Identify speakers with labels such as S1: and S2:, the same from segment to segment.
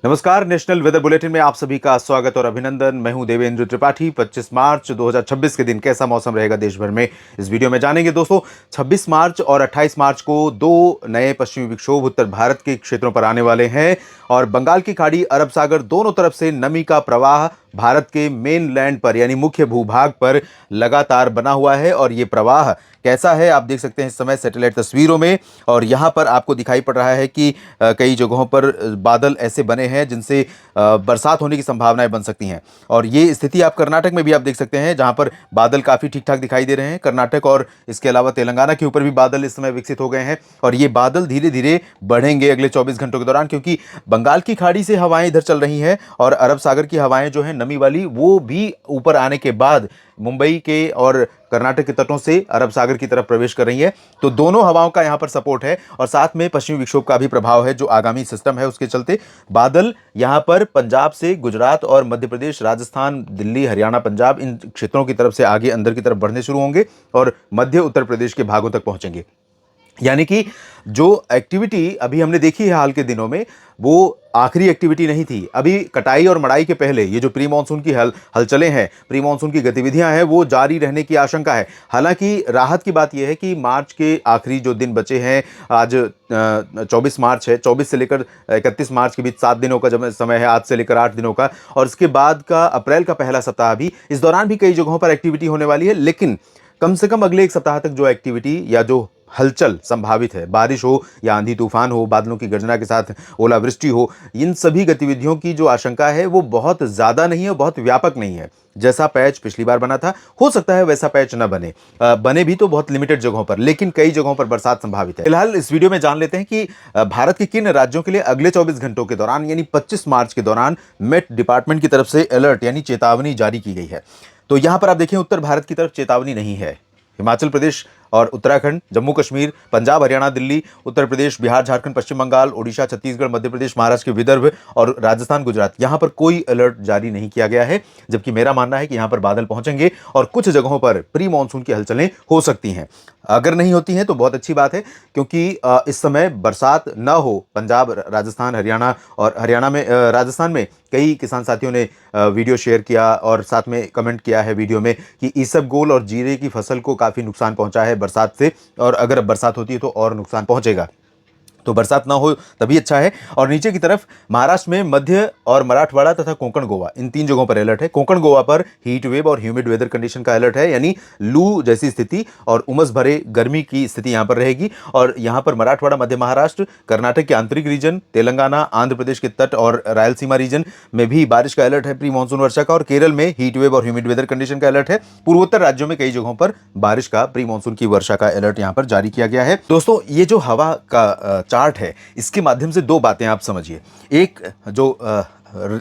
S1: नमस्कार। National weather bulletin में आप सभी का स्वागत और अभिनंदन। मैं हूं देवेंद्र त्रिपाठी। 25 मार्च 2026 के दिन कैसा मौसम रहेगा देश भर में, इस वीडियो में जानेंगे। दोस्तों, 26 मार्च और 28 मार्च को दो नए पश्चिमी विक्षोभ उत्तर भारत के क्षेत्रों पर आने वाले हैं और बंगाल की खाड़ी, अरब सागर, दोनों तरफ से नमी का प्रवाह भारत के मेन लैंड पर यानी मुख्य भूभाग पर लगातार बना हुआ है। और ये प्रवाह कैसा है आप देख सकते हैं इस समय सैटेलाइट तस्वीरों में। और यहाँ पर आपको दिखाई पड़ रहा है कि कई जगहों पर बादल ऐसे बने हैं जिनसे बरसात होने की संभावनाएं बन सकती हैं। और ये स्थिति आप कर्नाटक में भी आप देख सकते हैं, जहां पर बादल काफी ठीक ठाक दिखाई दे रहे हैं। कर्नाटक और इसके अलावा तेलंगाना के ऊपर भी बादल इस समय विकसित हो गए हैं और ये बादल धीरे धीरे बढ़ेंगे अगले 24 घंटों के दौरान, क्योंकि बंगाल की खाड़ी से हवाएं इधर चल रही हैं और अरब सागर की हवाएं जो है नमी वाली, वो भी ऊपर आने के बाद मुंबई के और कर्नाटक के तटों से अरब सागर की तरफ प्रवेश कर रही है। तो दोनों हवाओं का यहां पर सपोर्ट है और साथ में पश्चिमी विक्षोभ का भी प्रभाव है जो आगामी सिस्टम है उसके चलते बादल यहां पर पंजाब से गुजरात और मध्य प्रदेश, राजस्थान, दिल्ली, हरियाणा, पंजाब, इन क्षेत्रों की तरफ से आगे अंदर की तरफ बढ़ने शुरू होंगे और मध्य उत्तर प्रदेश के भागों तक पहुंचेंगे। यानी कि जो एक्टिविटी अभी हमने देखी है हाल के दिनों में, वो आखिरी एक्टिविटी नहीं थी। अभी कटाई और मड़ाई के पहले ये जो प्री मानसून की हलचलें हैं, प्री मानसून की गतिविधियां हैं, वो जारी रहने की आशंका है। हालांकि राहत की बात यह है कि मार्च के आखिरी जो दिन बचे हैं, आज 24 मार्च है, 24 से लेकर 31 मार्च के बीच 7 दिनों का जब समय है, आज से लेकर 8 दिनों का, और इसके बाद का अप्रैल का पहला सप्ताह भी, इस दौरान भी कई जगहों पर एक्टिविटी होने वाली है। लेकिन कम से कम अगले एक सप्ताह तक जो एक्टिविटी या जो हलचल संभावित है, बारिश हो या आंधी तूफान हो, बादलों की गर्जना के साथ ओलावृष्टि हो, इन सभी गतिविधियों की जो आशंका है वो बहुत ज्यादा नहीं है, बहुत व्यापक नहीं है। जैसा पैच पिछली बार बना था, हो सकता है वैसा पैच न बने, बने भी तो बहुत लिमिटेड जगहों पर, लेकिन कई जगहों पर बरसात संभावित है। फिलहाल इस वीडियो में जान लेते हैं कि भारत के किन राज्यों के लिए अगले 24 घंटों के दौरान यानी 25 मार्च के दौरान मेट डिपार्टमेंट की तरफ से अलर्ट यानी चेतावनी जारी की गई है। तो यहां पर आप देखें, उत्तर भारत की तरफ चेतावनी नहीं है। हिमाचल प्रदेश और उत्तराखंड, जम्मू कश्मीर, पंजाब, हरियाणा, दिल्ली, उत्तर प्रदेश, बिहार, झारखंड, पश्चिम बंगाल, ओडिशा, छत्तीसगढ़, मध्य प्रदेश, महाराष्ट्र के विदर्भ और राजस्थान, गुजरात, यहां पर कोई अलर्ट जारी नहीं किया गया है। जबकि मेरा मानना है कि यहां पर बादल पहुंचेंगे और कुछ जगहों पर प्री मानसून की हलचलें हो सकती हैं। अगर नहीं होती हैं तो बहुत अच्छी बात है, क्योंकि इस समय बरसात न हो पंजाब, राजस्थान, हरियाणा और हरियाणा में राजस्थान में कई किसान साथियों ने वीडियो शेयर किया और साथ में कमेंट किया है वीडियो में कि इसबगोल और जीरे की फसल को काफी नुकसान पहुंचा है बरसात से, और अगर अब बरसात होती है तो और नुकसान पहुंचेगा। तो बरसात ना हो तभी अच्छा है। और नीचे की तरफ महाराष्ट्र में मध्य और मराठवाड़ा तथा कोंकण गोवा, इन 3 जगहों पर अलर्ट है। कोंकण गोवा पर हीट वेव और ह्यूमिड वेदर कंडीशन का अलर्ट है, यानी लू जैसी स्थिति और उमस भरे गर्मी की स्थिति यहां पर रहेगी। और यहां पर मराठवाड़ा, मध्य महाराष्ट्र, कर्नाटक के आंतरिक रीजन, तेलंगाना, आंध्र प्रदेश के तट और रायलसीमा रीजन में भी बारिश का अलर्ट है प्री मानसून वर्षा का। और केरल में हीट वेव और ह्यूमिड वेदर कंडीशन का अलर्ट है। पूर्वोत्तर राज्यों में कई जगहों पर बारिश का, प्री मानसून की वर्षा का अलर्ट यहां पर जारी किया गया है। दोस्तों, ये जो हवा का चार्ट है, इसके माध्यम से 2 बातें आप समझिए। एक जो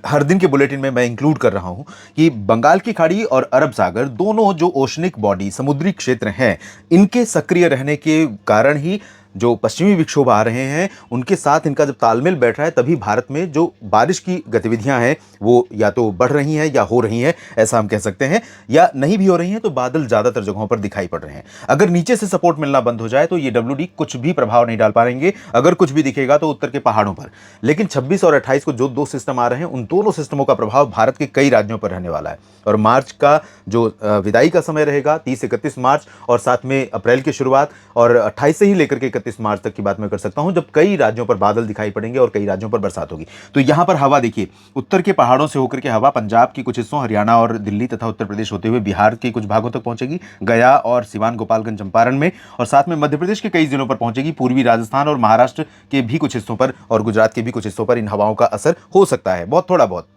S1: हर दिन के बुलेटिन में मैं इंक्लूड कर रहा हूं कि बंगाल की खाड़ी और अरब सागर दोनों जो ओशनिक बॉडी, समुद्री क्षेत्र हैं, इनके सक्रिय रहने के कारण ही जो पश्चिमी विक्षोभ आ रहे हैं, उनके साथ इनका जब तालमेल बैठ रहा है, तभी भारत में जो बारिश की गतिविधियां हैं वो या तो बढ़ रही हैं या हो रही हैं, ऐसा हम कह सकते हैं। या नहीं भी हो रही हैं तो बादल ज्यादातर जगहों पर दिखाई पड़ रहे हैं। अगर नीचे से सपोर्ट मिलना बंद हो जाए तो ये WD कुछ भी प्रभाव नहीं डाल पाएंगे। अगर कुछ भी दिखेगा तो उत्तर के पहाड़ों पर। लेकिन 26 और 28 को जो 2 सिस्टम आ रहे हैं, उन दोनों सिस्टमों का प्रभाव भारत के कई राज्यों पर रहने वाला है। और मार्च का जो विदाई का समय रहेगा 30-31 मार्च, और साथ में अप्रैल की शुरुआत, और 28 से ही लेकर के 31 मार्च तक की बात मैं कर सकता हूं, जब कई राज्यों पर बादल दिखाई पड़ेंगे और कई राज्यों पर बरसात होगी। तो यहां पर हवा देखिए, उत्तर के पहाड़ों से होकर के हवा पंजाब के कुछ हिस्सों, हरियाणा और दिल्ली तथा उत्तर प्रदेश होते हुए बिहार के कुछ भागों तक पहुंचेगी, गया और सिवान, गोपालगंज, चंपारण में, और साथ में मध्य प्रदेश के कई जिलों पर पहुंचेगी। पूर्वी राजस्थान और महाराष्ट्र के भी कुछ हिस्सों पर और गुजरात के भी कुछ हिस्सों पर इन हवाओं का असर हो सकता है, बहुत थोड़ा बहुत।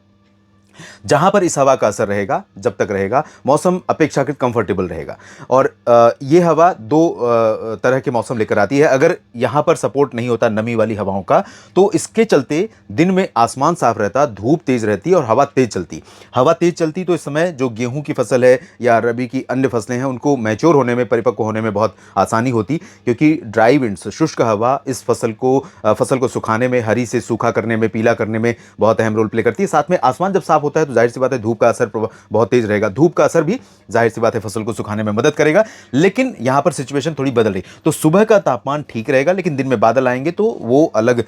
S1: जहां पर इस हवा का असर रहेगा, जब तक रहेगा, मौसम अपेक्षाकृत कंफर्टेबल रहेगा। और यह हवा 2 तरह के मौसम लेकर आती है। अगर यहां पर सपोर्ट नहीं होता नमी वाली हवाओं का, तो इसके चलते दिन में आसमान साफ रहता, धूप तेज रहती और हवा तेज चलती। हवा तेज चलती तो इस समय जो गेहूं की फसल है या रबी की अन्य फसलें हैं, उनको मैच्योर होने में, परिपक्व होने में बहुत आसानी होती, क्योंकि ड्राई विंड्स, शुष्क हवा, इस फसल को सुखाने में, हरी से सूखा करने में, पीला करने में बहुत अहम रोल प्ले करती है। साथ में आसमान जब साफ होता है तो जाहिर सी बात है धूप का असर बहुत तेज रहेगा। धूप का असर भी जाहिर सी बात है फसल को सुखाने में मदद करेगा। लेकिन यहां पर सिचुएशन थोड़ी बदल रही, तो सुबह का तापमान ठीक रहेगा लेकिन दिन में बादल आएंगे तो वो अलग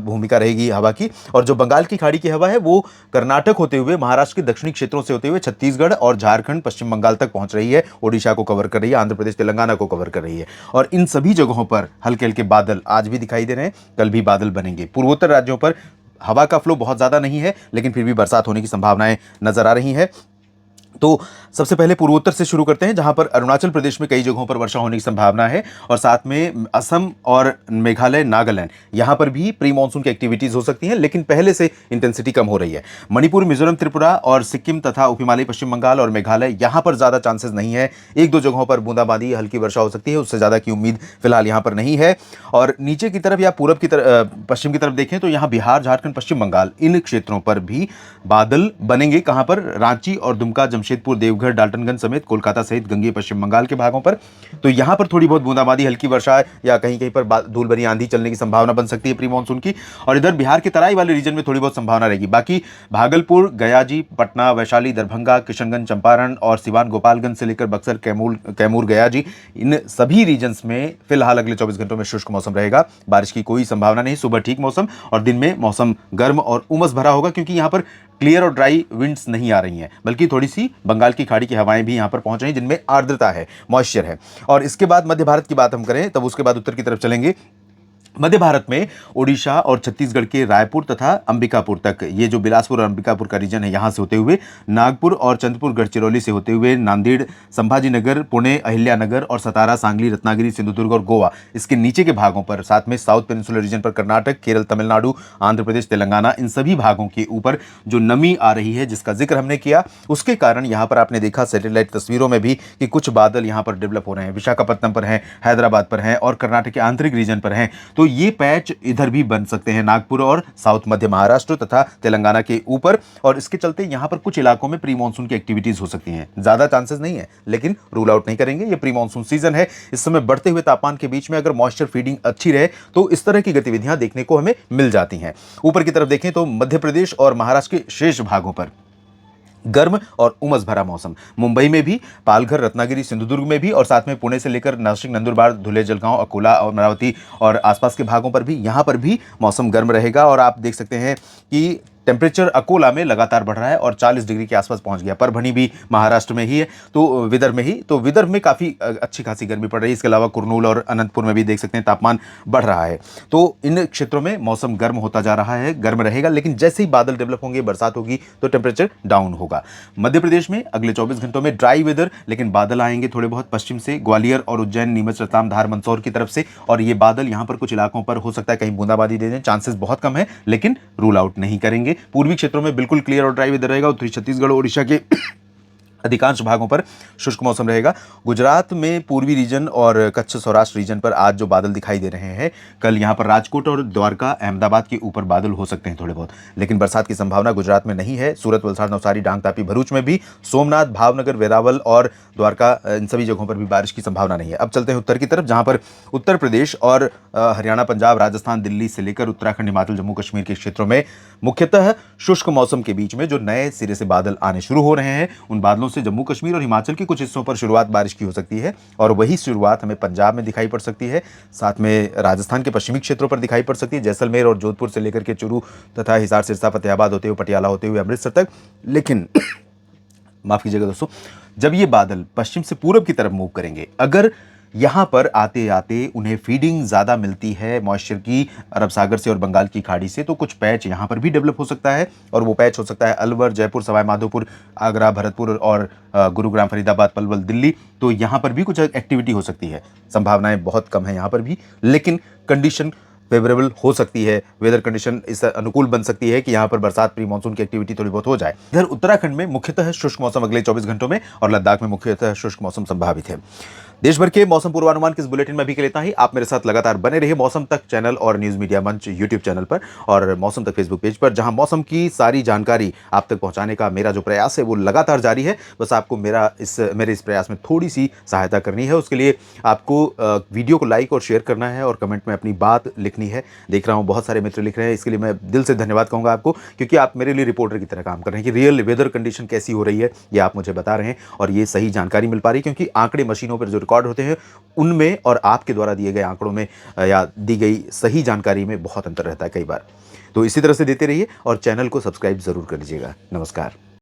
S1: भूमिका रहेगी हवा की। और जो बंगाल की खाड़ी की हवा है वो कर्नाटक होते हुए महाराष्ट्र के दक्षिणी क्षेत्रों से होते हुए छत्तीसगढ़ और झारखंड पश्चिम बंगाल तक पहुंच रही है, ओडिशा को कवर कर रही है, आंध्र प्रदेश तेलंगाना को कवर कर रही है। और इन सभी जगहों पर हल्के हल्के बादल आज भी दिखाई दे रहे हैं, कल भी बादल बनेंगे। पूर्वोत्तर राज्यों पर हवा का फ्लो बहुत ज्यादा नहीं है लेकिन फिर भी बरसात होने की संभावनाएं नजर आ रही हैं। तो सबसे पहले पूर्वोत्तर से शुरू करते हैं जहां पर अरुणाचल प्रदेश में कई जगहों पर वर्षा होने की संभावना है और साथ में असम और मेघालय नागालैंड यहां पर भी प्री मानसून की एक्टिविटीज हो सकती हैं लेकिन पहले से इंटेंसिटी कम हो रही है। मणिपुर, मिजोरम, त्रिपुरा और सिक्किम तथा उप हिमालयी पश्चिम बंगाल और मेघालय यहां पर ज्यादा चांसेस नहीं है। एक दो जगहों पर बूंदाबांदी हल्की वर्षा हो सकती है, उससे ज्यादा की उम्मीद फिलहाल यहां पर नहीं है। और नीचे की तरफ या पूरब की तरफ पश्चिम की तरफ देखें तो यहां बिहार, झारखंड, पश्चिम बंगाल इन क्षेत्रों पर भी बादल बनेंगे। कहां पर? रांची और दुमका, जमशेदपुर, देवघर, डाल्टनगंज समेत कोलकाता सहित गंगेय पश्चिम बंगाल के भागों पर। तो यहां पर थोड़ी बहुत बूंदाबांदी, हल्की वर्षा या कहीं कहीं पर धूल भरी आंधी चलने की संभावना बन सकती है प्री मानसून की। और इधर बिहार के तराई वाले रीजन में थोड़ी बहुत संभावना रहेगी। बाकी भागलपुर, गयाजी, पटना, वैशाली, दरभंगा, किशनगंज, चंपारण और सिवान, गोपालगंज से लेकर बक्सर, कैमूर, गयाजी इन सभी रीजन्स में फिलहाल अगले 24 घंटों में शुष्क मौसम रहेगा। बारिश की कोई संभावना नहीं। सुबह ठीक मौसम और दिन में मौसम गर्म और उमस भरा होगा क्योंकि यहां पर क्लियर और ड्राई विंड्स नहीं आ रही हैं बल्कि थोड़ी सी बंगाल की खाड़ी की हवाएं भी यहां पर पहुंच रही हैं जिनमें आर्द्रता है, मॉइस्चर है। और इसके बाद मध्य भारत की बात हम करें तब उसके बाद उत्तर की तरफ चलेंगे। मध्य भारत में ओडिशा और छत्तीसगढ़ के रायपुर तथा अंबिकापुर तक, ये जो बिलासपुर और अंबिकापुर का रीजन है यहां से होते हुए नागपुर और चंद्रपुर, गढ़चिरौली से होते हुए नांदेड़, संभाजीनगर, पुणे, अहिल्यानगर और सतारा, सांगली, रत्नागिरी, सिंधुदुर्ग और गोवा इसके नीचे के भागों पर, साथ में साउथ पेनिनसुलर रीजन पर कर्नाटक, केरल, तमिलनाडु, आंध्र प्रदेश, तेलंगाना इन सभी भागों के ऊपर जो नमी आ रही है जिसका जिक्र हमने किया उसके कारण यहां पर आपने देखा सैटेलाइट तस्वीरों में भी कि कुछ बादल यहां पर डेवलप हो रहे हैं। विशाखापट्टनम पर हैं, हैदराबाद पर हैं और कर्नाटक के आंतरिक रीजन पर हैं। तो ये पैच इधर भी बन सकते हैं, नागपुर और साउथ मध्य महाराष्ट्र तथा तेलंगाना के ऊपर। और इसके चलते यहां पर कुछ इलाकों में प्री मानसून की एक्टिविटीज हो सकती हैं। ज्यादा चांसेस नहीं है लेकिन रूल आउट नहीं करेंगे। ये प्री मानसून सीजन है। इस समय बढ़ते हुए तापमान के बीच में अगर मॉइस्चर फीडिंग अच्छी रहे तो इस तरह की गतिविधियां देखने को हमें मिल जाती हैं। ऊपर की तरफ देखें तो मध्य प्रदेश और महाराष्ट्र के शेष भागों पर गर्म और उमस भरा मौसम। मुंबई में भी, पालघर, रत्नागिरी, सिंधुदुर्ग में भी और साथ में पुणे से लेकर नासिक, नंदुरबार, धुले, जलगांव, अकोला और अमरावती और आसपास के भागों पर भी यहां पर भी मौसम गर्म रहेगा। और आप देख सकते हैं कि टेम्परेचर अकोला में लगातार बढ़ रहा है और 40 डिग्री के आसपास पहुंच गया। परभणी भी महाराष्ट्र में ही है, तो विदर्भ में ही, तो विदर्भ में काफ़ी अच्छी खासी गर्मी पड़ रही है। इसके अलावा कुर्नूल और अनंतपुर में भी देख सकते हैं तापमान बढ़ रहा है। तो इन क्षेत्रों में मौसम गर्म होता जा रहा है, गर्म रहेगा। लेकिन जैसे ही बादल डेवलप होंगे, बरसात होगी तो टेम्परेचर डाउन होगा। मध्य प्रदेश में अगले 24 घंटों में ड्राई वेदर, लेकिन बादल आएंगे थोड़े बहुत पश्चिम से, ग्वालियर और उज्जैन, नीमच, रतलाम, धार, मंदसौर की तरफ से। और ये बादल यहाँ पर कुछ इलाकों पर हो सकता है कहीं बूंदाबांदी दे दें, चांसेस बहुत कम है लेकिन रूल आउट नहीं करेंगे। पूर्वी क्षेत्रों में बिल्कुल क्लियर और ड्राई वेदर रहेगा। उत्तरी छत्तीसगढ़, ओडिशा के अधिकांश भागों पर शुष्क मौसम रहेगा। गुजरात में पूर्वी रीजन और कच्छ, सौराष्ट्र रीजन पर आज जो बादल दिखाई दे रहे हैं, कल यहां पर राजकोट और द्वारका, अहमदाबाद के ऊपर बादल हो सकते हैं थोड़े बहुत, लेकिन बरसात की संभावना गुजरात में नहीं है। सूरत, वलसाड़, नवसारी, डांग, तापी, भरूच में भी, सोमनाथ, भावनगर, वेरावल और द्वारका इन सभी जगहों पर भी बारिश की संभावना नहीं है। अब चलते हैं उत्तर की तरफ जहां पर उत्तर प्रदेश और हरियाणा, पंजाब, राजस्थान, दिल्ली से लेकर उत्तराखंड, हिमाचल, जम्मू कश्मीर के क्षेत्रों में मुख्यतः शुष्क मौसम के बीच में जो नए सिरे से बादल आने शुरू हो रहे हैं, उन बादलों से जम्मू कश्मीर और हिमाचल के कुछ हिस्सों पर शुरुआत बारिश की हो सकती है और वही शुरुआत हमें पंजाब में दिखाई पड़ सकती है। साथ में राजस्थान के पश्चिमी क्षेत्रों पर दिखाई पड़ सकती है, जैसलमेर और जोधपुर से लेकर के चूरू तथा हिसार, सिरसा, फतेहाबाद होते हुए पटियाला होते हुए अमृतसर तक। लेकिन माफ कीजिएगा दोस्तों, जब ये बादल पश्चिम से पूरब की तरफ मूव करेंगे, अगर यहां पर आते आते उन्हें फीडिंग ज्यादा मिलती है मॉइस्चर की अरब सागर से और बंगाल की खाड़ी से, तो कुछ पैच यहां पर भी डेवलप हो सकता है। और वो पैच हो सकता है अलवर, जयपुर, सवाई माधोपुर, आगरा, भरतपुर और गुरुग्राम, फरीदाबाद, पलवल, दिल्ली। तो यहां पर भी कुछ एक्टिविटी हो सकती है। संभावनाएं बहुत कम है यहां पर भी, लेकिन कंडीशन फेवरेबल हो सकती है। वेदर कंडीशन इस अनुकूल बन सकती है कि यहां पर बरसात, प्री मानसून की एक्टिविटी थोड़ी बहुत हो जाए। इधर उत्तराखंड में मुख्यतः शुष्क मौसम अगले 24 घंटों में और लद्दाख में मुख्यतः शुष्क मौसम संभावित है। देश भर के मौसम पूर्वानुमान के इस बुलेटिन में अभी के लिए इतना ही। आप मेरे साथ लगातार बने रहिए मौसम तक चैनल और न्यूज मीडिया मंच यूट्यूब चैनल पर और मौसम तक फेसबुक पेज पर, जहां मौसम की सारी जानकारी आप तक पहुंचाने का मेरा जो प्रयास है वो लगातार जारी है। बस आपको मेरे इस प्रयास में थोड़ी सी सहायता करनी है। उसके लिए आपको वीडियो को लाइक और शेयर करना है और कमेंट में अपनी बात लिखनी है। देख रहा हूँ बहुत सारे मित्र लिख रहे हैं, इसके लिए मैं दिल से धन्यवाद कहूँगा आपको, क्योंकि आप मेरे लिए रिपोर्टर की तरह काम कर रहे हैं कि रियल वेदर कंडीशन कैसी हो रही है ये आप मुझे बता रहे हैं और ये सही जानकारी मिल पा रही है, क्योंकि आंकड़े मशीनों पर जो रिकॉर्ड होते हैं उनमें और आपके द्वारा दिए गए आंकड़ों में या दी गई सही जानकारी में बहुत अंतर रहता है कई बार। तो इसी तरह से देते रहिए और चैनल को सब्सक्राइब जरूर कर लीजिएगा। नमस्कार।